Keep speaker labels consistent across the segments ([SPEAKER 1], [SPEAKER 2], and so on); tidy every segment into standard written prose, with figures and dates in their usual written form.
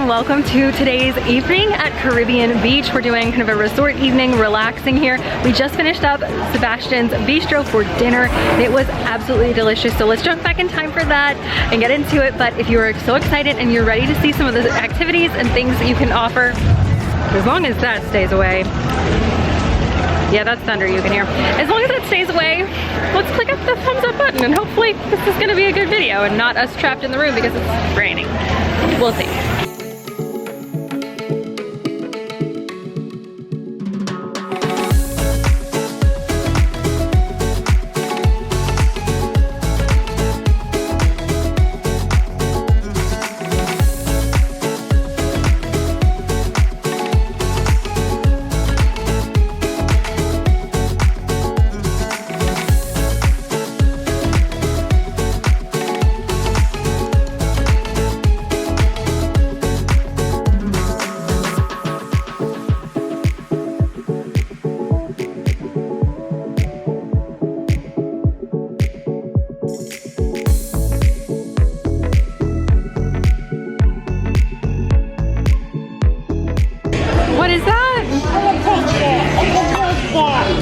[SPEAKER 1] and welcome to today's evening at Caribbean Beach. We're doing kind of a resort evening, relaxing here. We just finished up Sebastian's Bistro for dinner. It was absolutely delicious, so let's jump back in time for that and get into it. But if you are so excited and you're ready to see some of the activities and things that you can offer, as long as that stays away. Yeah, that's thunder you can hear. As long as that stays away, let's click up the thumbs up button and hopefully this is gonna be a good video and not us trapped in the room because it's raining. We'll see.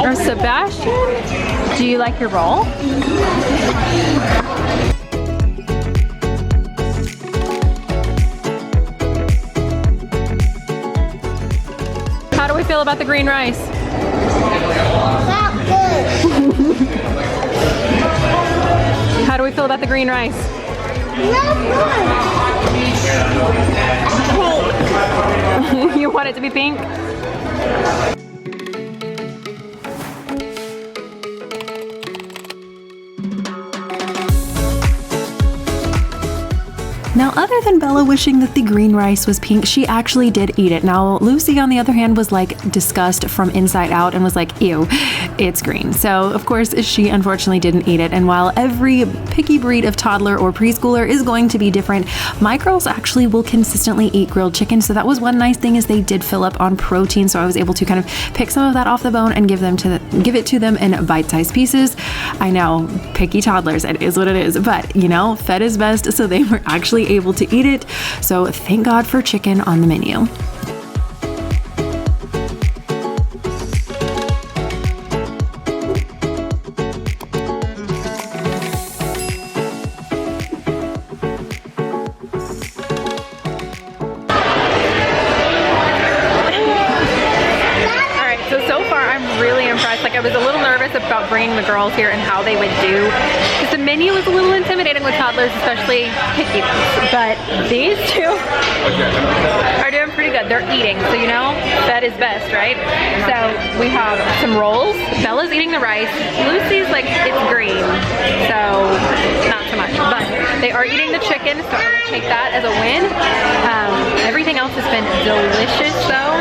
[SPEAKER 1] Or Sebastian, do you like your roll? How do we feel about the green rice? Not good. How do we feel about the green rice? Not good. You want it to be pink?
[SPEAKER 2] Now, other than Bella wishing that the green rice was pink, she actually did eat it. Now, Lucy, on the other hand, was like disgust from inside out and was like, ew, it's green. So, of course, she unfortunately didn't eat it. And while every picky breed of toddler or preschooler is going to be different, my girls actually will consistently eat grilled chicken. So that was one nice thing, is they did fill up on protein. So I was able to kind of pick some of that off the bone and give it to them in bite-sized pieces. I know, picky toddlers, it is what it is. But, you know, fed is best. So they were actually able to eat it. So thank God for chicken on the menu.
[SPEAKER 1] Like, I was a little nervous about bringing the girls here and how they would do, because the menu was a little intimidating with toddlers, especially picky ones. But these two are doing pretty good. They're eating, so you know, fed is best, right? So we have some rolls. Bella's eating the rice. Lucy's like, it's green, so not so much. But they are eating the chicken, so I'm gonna take that as a win. Everything else has been delicious, though.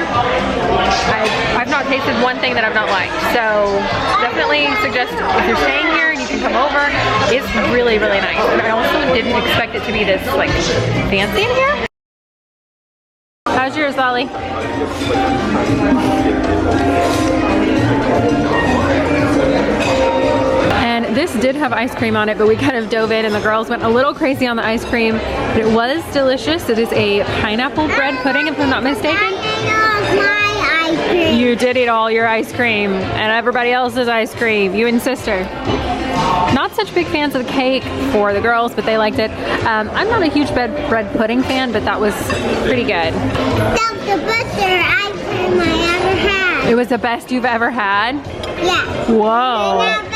[SPEAKER 1] I've not tasted one thing that I've not liked. So definitely suggest if you're staying here and you can come over, it's really, really nice. And I also didn't expect it to be this like fancy in here. How's yours, Lolly? And this did have ice cream on it, but we kind of dove in and the girls went a little crazy on the ice cream. But it was delicious. It is a pineapple bread pudding, if I'm not mistaken. You did eat all your ice cream and everybody else's ice cream, you and sister. Not such big fans of the cake for the girls, but they liked it. I'm not a huge bread pudding fan, but that was pretty good.
[SPEAKER 3] That was the best ice cream I ever had.
[SPEAKER 1] It was the best you've ever had?
[SPEAKER 3] Yeah.
[SPEAKER 1] Whoa.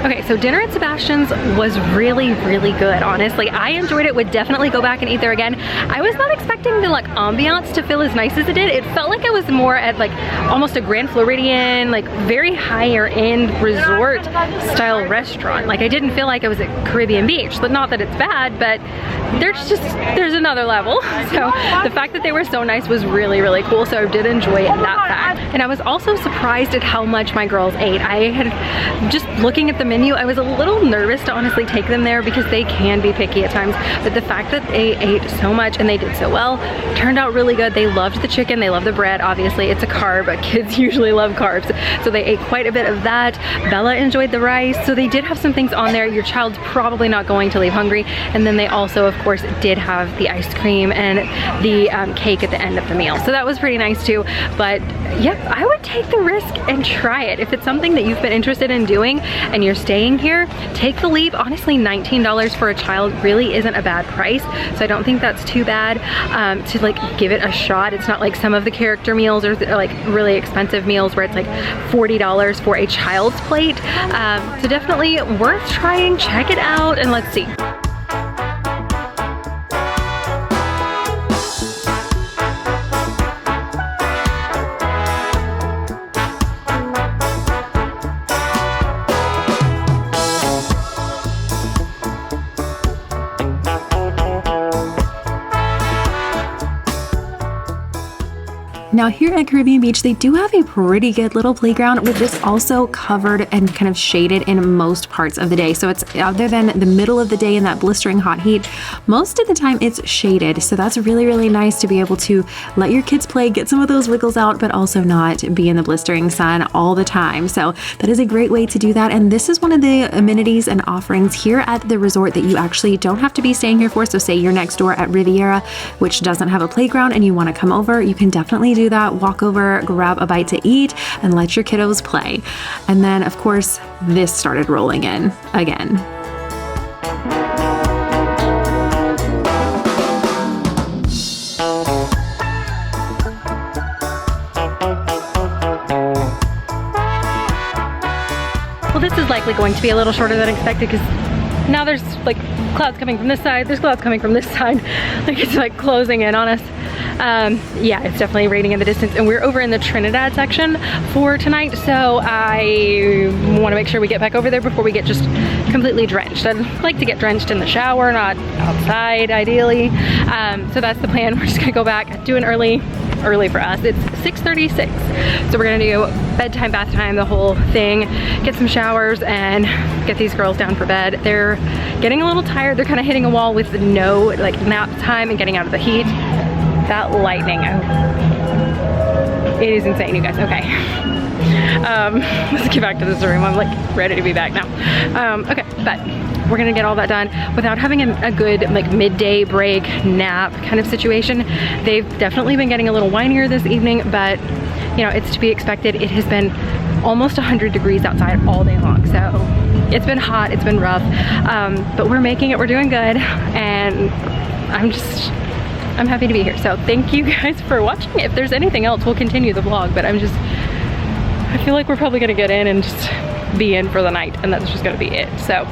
[SPEAKER 1] Okay, so dinner at Sebastian's was really, really good, honestly. I enjoyed it, would definitely go back and eat there again. I was not expecting the like ambiance to feel as nice as it did. It felt like it was more at like almost a Grand Floridian, like very higher end resort style restaurant. Like I didn't feel like I was at Caribbean Beach. Not that it's bad, but there's another level. So the fact that they were so nice was really, really cool. So I did enjoy that fact. And I was also surprised at how much my girls ate. I had just looking at the menu. I was a little nervous to honestly take them there because they can be picky at times, but the fact that they ate so much and they did so well turned out really good. They loved the chicken, they love the bread. Obviously it's a carb, but kids usually love carbs, so they ate quite a bit of that. Bella enjoyed the rice, so they did have some things on there. Your child's probably not going to leave hungry. And then they also, of course, did have the ice cream and the cake at the end of the meal, so that was pretty nice too. But yep, I would take the risk and try it. If it's something that you've been interested in doing and you're staying here, take the leap. Honestly, $19 for a child really isn't a bad price, so I don't think that's too bad to like give it a shot. It's not like some of the character meals or like really expensive meals where it's like $40 for a child's plate. So definitely worth trying. Check it out and let's see.
[SPEAKER 2] Now here at Caribbean Beach, they do have a pretty good little playground, which is also covered and kind of shaded in most parts of the day. So it's, other than the middle of the day in that blistering hot heat, most of the time it's shaded. So that's really, really nice to be able to let your kids play, get some of those wiggles out, but also not be in the blistering sun all the time. So that is a great way to do that. And this is one of the amenities and offerings here at the resort that you actually don't have to be staying here for. So say you're next door at Riviera, which doesn't have a playground, and you want to come over, you can definitely do that. Walk over, grab a bite to eat, and let your kiddos play. And then, of course, this started rolling in again.
[SPEAKER 1] Well, this is likely going to be a little shorter than expected because now there's like clouds coming from this side, there's clouds coming from this side. Like it's like closing in on us. Yeah, it's definitely raining in the distance, and we're over in the Trinidad section for tonight, so I want to make sure we get back over there before we get just completely drenched. I'd like to get drenched in the shower, not outside ideally. So that's the plan. We're just gonna go back, do an early for us. It's 6:36, so we're gonna do bedtime, bath time, the whole thing, get some showers and get these girls down for bed. They're getting a little tired. They're kind of hitting a wall with no like nap time and getting out of the heat. That lightning, it is insane, you guys. Okay, let's get back to this room. I'm like ready to be back now. Okay, but we're gonna get all that done without having a good like midday break nap kind of situation. They've definitely been getting a little whinier this evening, but you know, it's to be expected. It has been almost 100 degrees outside all day long, so it's been hot, it's been rough, but we're making it, we're doing good, and I'm happy to be here. So thank you guys for watching. If there's anything else, we'll continue the vlog, but I feel like we're probably gonna get in and just be in for the night, and that's just gonna be it. So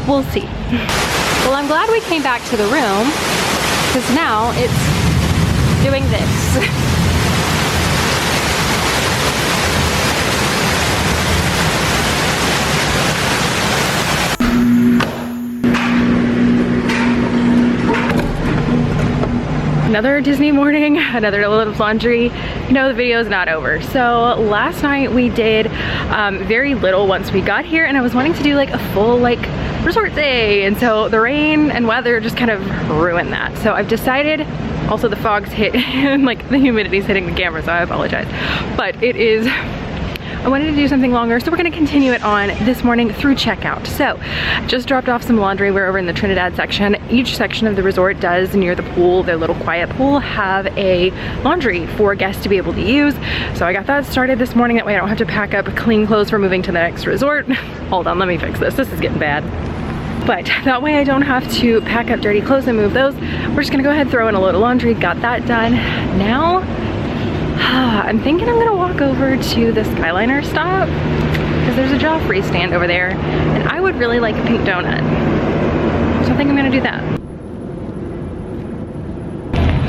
[SPEAKER 1] we'll see. Well, I'm glad we came back to the room because now it's doing this. Another Disney morning, another load of laundry. You know, the video is not over. So last night we did very little once we got here, and I was wanting to do like a full like resort day, and so the rain and weather just kind of ruined that. So I've decided, also the fog's hit and like the humidity's hitting the camera, so I apologize, but it is, I wanted to do something longer, so we're gonna continue it on this morning through checkout. So just dropped off some laundry. We're over in the Trinidad section. Each section of the resort does, near the pool, their little quiet pool, have a laundry for guests to be able to use. So I got that started this morning. That way I don't have to pack up clean clothes for moving to the next resort. Hold on, let me fix this. This is getting bad. But that way I don't have to pack up dirty clothes and move those. We're just gonna go ahead and throw in a load of laundry. Got that done. Now, I'm thinking I'm gonna walk over to the Skyliner stop because there's a Joffrey stand over there, and I would really like a pink donut. So I think I'm gonna do that.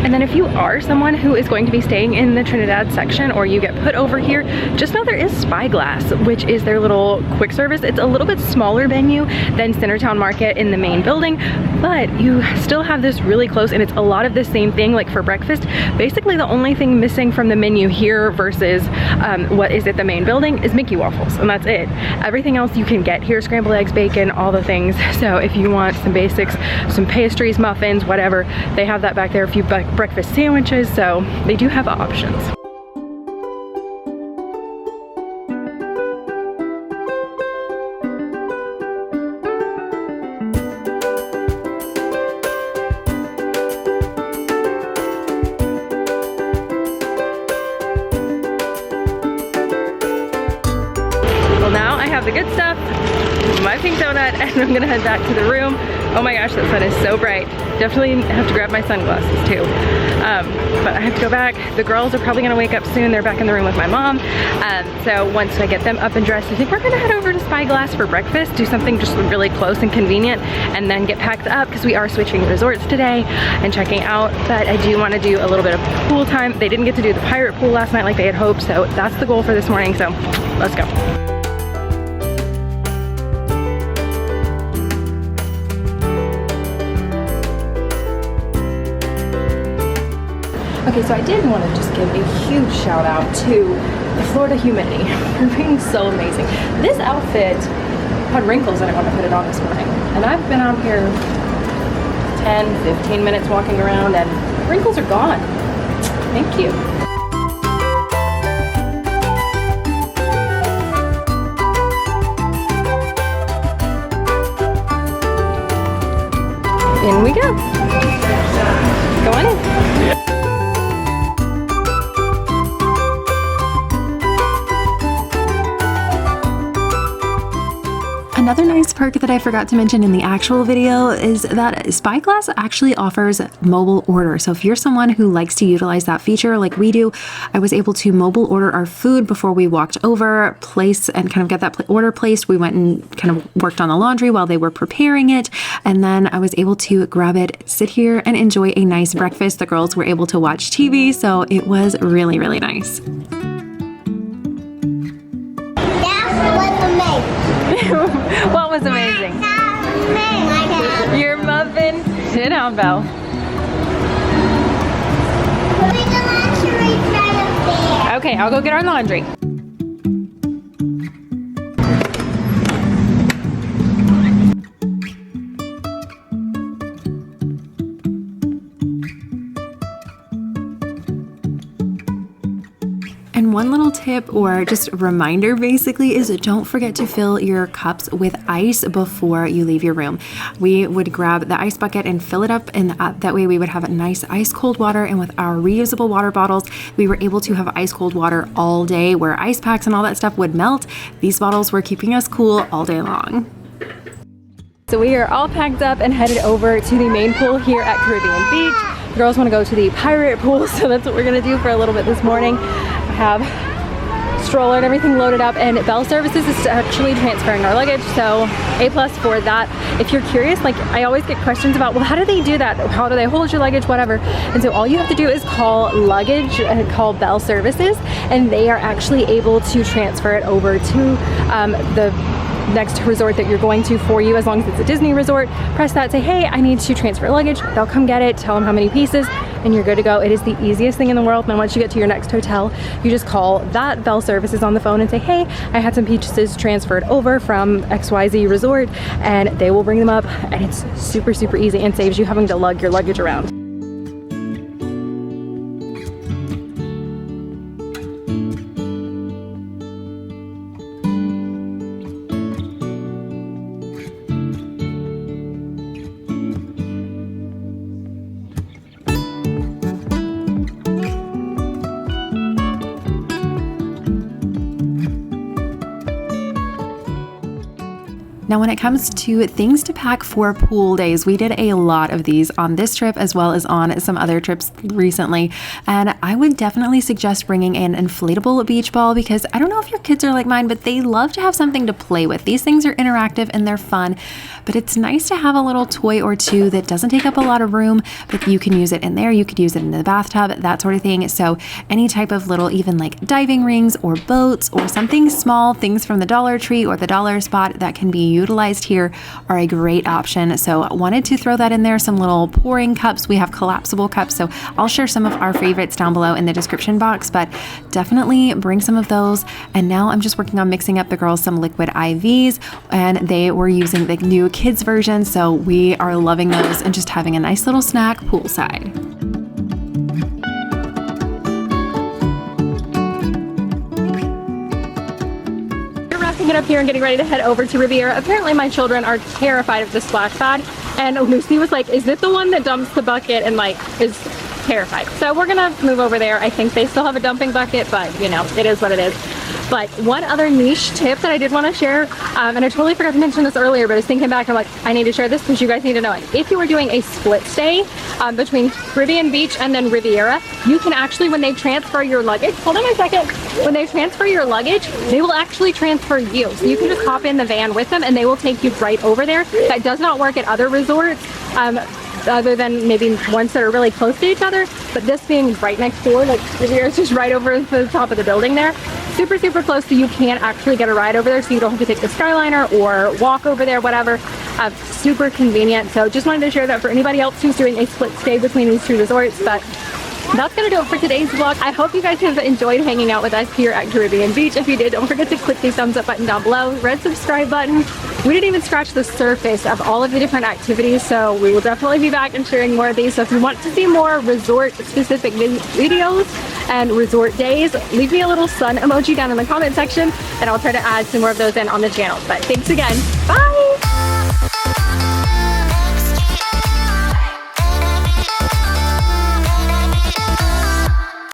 [SPEAKER 1] And then if you are someone who is going to be staying in the Trinidad section, or you get put over here, just know there is Spyglass, which is their little quick service. It's a little bit smaller venue than Centertown Market in the main building, but you still have this really close, and it's a lot of the same thing. Like for breakfast, basically the only thing missing from the menu here versus what is at the main building is Mickey waffles, and that's it. Everything else you can get here, scrambled eggs, bacon, all the things. So if you want some basics, some pastries, muffins, whatever, they have that back there. A few breakfast sandwiches, so they do have options. Well, now I have the good stuff, my pink donut, and I'm gonna head back to the room. Oh my gosh, that sun is so bright. Definitely have to grab my sunglasses too. But I have to go back. The girls are probably gonna wake up soon. They're back in the room with my mom. So once I get them up and dressed, I think we're gonna head over to Spyglass for breakfast, do something just really close and convenient, and then get packed up because we are switching resorts today and checking out. But I do wanna do a little bit of pool time. They didn't get to do the pirate pool last night like they had hoped, so that's the goal for this morning, so let's go. Okay, so I did want to just give a huge shout out to the Florida humidity for being so amazing. This outfit had wrinkles in it when I put it on this morning, and I've been out here 10, 15 minutes walking around, and wrinkles are gone. Thank you. In we go. Go on in.
[SPEAKER 2] Another nice perk that I forgot to mention in the actual video is that Spyglass actually offers mobile order. So if you're someone who likes to utilize that feature like we do, I was able to mobile order our food before we walked over, place and kind of get that order placed. We went and kind of worked on the laundry while they were preparing it. And then I was able to grab it, sit here and enjoy a nice breakfast. The girls were able to watch TV, so it was really, really nice.
[SPEAKER 1] What was amazing? Your muffin. Sit down, Belle. Okay, I'll go get our laundry.
[SPEAKER 2] And one little tip or just reminder basically is don't forget to fill your cups with ice before you leave your room. We would grab the ice bucket and fill it up, and that way we would have nice ice cold water. And with our reusable water bottles, we were able to have ice cold water all day where ice packs and all that stuff would melt. These bottles were keeping us cool all day long.
[SPEAKER 1] So we are all packed up and headed over to the main pool here at Caribbean Beach. The girls want to go to the pirate pool, so that's what we're gonna do for a little bit this morning. Have stroller and everything loaded up, and Bell Services is actually transferring our luggage, so A+ for that. If you're curious, like I always get questions about, well, how do they do that? How do they hold your luggage, whatever? And so all you have to do is call luggage and call Bell Services, and they are actually able to transfer it over to the next resort that you're going to for you, as long as it's a Disney resort. Press that, say, hey, I need to transfer luggage. They'll come get it, tell them how many pieces, and you're good to go. It is the easiest thing in the world. And then once you get to your next hotel, you just call that Bell Services on the phone and say, hey, I had some pieces transferred over from XYZ resort, and they will bring them up, and it's super, super easy and saves you having to lug your luggage around.
[SPEAKER 2] Now, when it comes to things to pack for pool days, we did a lot of these on this trip as well as on some other trips recently. And I would definitely suggest bringing an inflatable beach ball because I don't know if your kids are like mine, but they love to have something to play with. These things are interactive and they're fun, but it's nice to have a little toy or two that doesn't take up a lot of room, but you can use it in there. You could use it in the bathtub, that sort of thing. So any type of little, even like diving rings or boats or something small, things from the Dollar Tree or the Dollar Spot that can be utilized here are a great option. So wanted to throw that in there. Some little pouring cups. We have collapsible cups. So I'll share some of our favorites down below in the description box, but definitely bring some of those. And now I'm just working on mixing up the girls some liquid IVs, and they were using the new kids version. So we are loving those and just having a nice little snack poolside.
[SPEAKER 1] It up here and getting ready to head over to Riviera. Apparently my children are terrified of the splash pad, and Lucy was like, is it the one that dumps the bucket, and like is terrified. So we're gonna move over there. I think they still have a dumping bucket, but you know, it is what it is. But one other niche tip that I did want to share, and I totally forgot to mention this earlier, but I was thinking back, I'm like, I need to share this because you guys need to know it. If you are doing a split stay between Caribbean Beach and then Riviera, you can actually, when they transfer your luggage, hold on a second, when they transfer your luggage, they will actually transfer you. So you can just hop in the van with them and they will take you right over there. That does not work at other resorts. Other than maybe ones that are really close to each other, but this being right next door, like Riviera's just right over the top of the building there, super close, so you can actually get a ride over there, so you don't have to take the Skyliner or walk over there, whatever. Super convenient. So just wanted to share that for anybody else who's doing a split stay between these two resorts. But that's gonna do it for today's vlog. I hope you guys have enjoyed hanging out with us here at Caribbean Beach. If you did, don't forget to click the thumbs up button down below, red subscribe button. We didn't even scratch the surface of all of the different activities, so we will definitely be back and sharing more of these. So if you want to see more resort specific videos and resort days, leave me a little sun emoji down in the comment section and I'll try to add some more of those in on the channel. But thanks again. Bye.